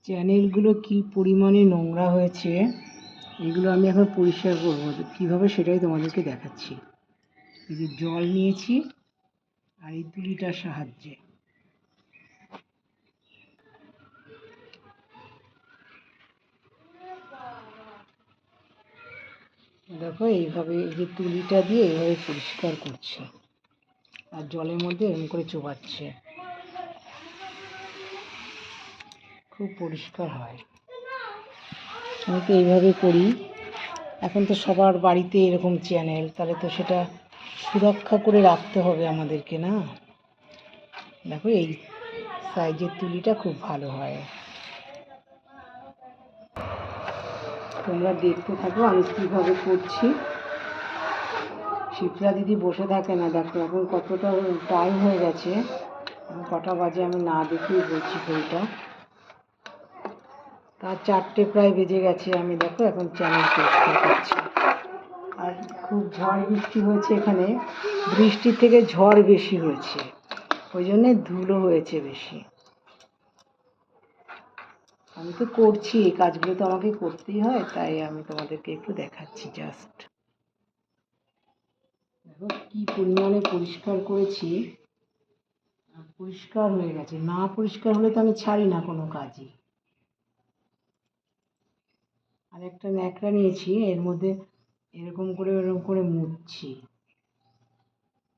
চ্যানেলগুলো কি পরিমাণে নোংরা হয়েছে, এগুলো আমি এখন পরিষ্কার করবো। কীভাবে সেটাই তোমাদেরকে দেখাচ্ছি। এই যে জল নিয়েছি আর এই তুলিটার সাহায্যে দেখো, এইভাবে এই যে তুলিটা দিয়ে এইভাবে পরিষ্কার করছে আর জলের মধ্যে এরকম করে চোবাচ্ছে, খুব পরিষ্কার হয়। আমি তো এইভাবে করি। এখন তো সবার বাড়িতে এরকম চ্যানেল, তাহলে তো সেটা সুরক্ষা করে রাখতে হবে আমাদেরকে, না? দেখো, এই সাইজের তুলিটা খুব ভালো হয়। তোমরা দেখতে থাকো আমি কীভাবে করছি। শিপ্রা দিদি বসে থাকে না। দেখো এখন কতটা টাইম হয়ে গেছে, কটা বাজে আমি না দেখেই বলছি ঘড়িটা। তার 4টে প্রায় বেজে গেছে। আমি দেখো এখন চ্যানেল পরিষ্কার করছি। আর খুব ঝড় বৃষ্টি হয়েছে এখানে, বৃষ্টির থেকে ঝড় বেশি হয়েছে, ওই জন্যে ধুলো হয়েছে বেশি। আমি তো করছি, এই কাজগুলো তো আমাকে করতেই হয়, তাই আমি তোমাদেরকে একটু দেখাচ্ছি জাস্ট। দেখো কি পরিমাণে পরিষ্কার করেছি, পরিষ্কার হয়ে গেছে। না পরিষ্কার হলে তো আমি ছাড়ি না কোনো কাজই। আর একটা ন্যাকড়া নিয়েছি, এর মধ্যে এরকম করে মুছছি।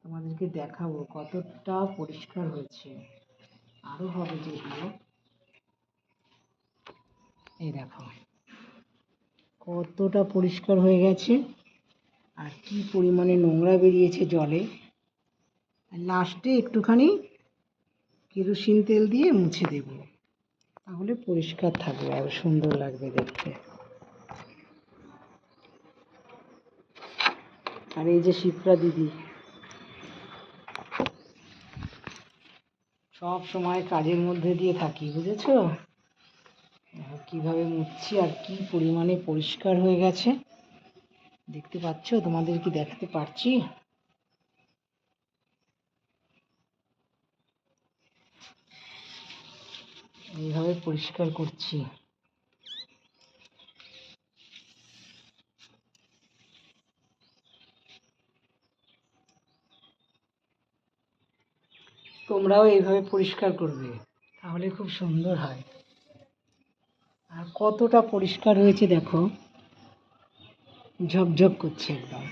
তোমাদেরকে দেখাবো কতটা পরিষ্কার হয়েছে। আরো হবে যেগুলো, এই দেখো কতটা পরিষ্কার হয়ে গেছে আর কি পরিমাণে নোংরা বেরিয়েছে জলে। আর লাস্টে একটুখানি কেরোসিন তেল দিয়ে মুছে দেব, তাহলে পরিষ্কার থাকবে, আরো সুন্দর লাগবে দেখতে। আর এই যে শিপ্রা দিদি সব সময় কাজের মধ্যে দিয়ে থাকি, বুঝেছো? কিভাবে মুছছি আর কি পরিমাণে পরিষ্কার হয়ে গেছে দেখতে পাচ্ছ? তোমাদের কি দেখাতে পারছি? এইভাবে পরিষ্কার করছি। তোমরাও এইভাবে পরিষ্কার করবে, তাহলে খুব সুন্দর হয়। আর কতটা পরিষ্কার হয়েছে দেখো, ঝকঝক করছে একদম।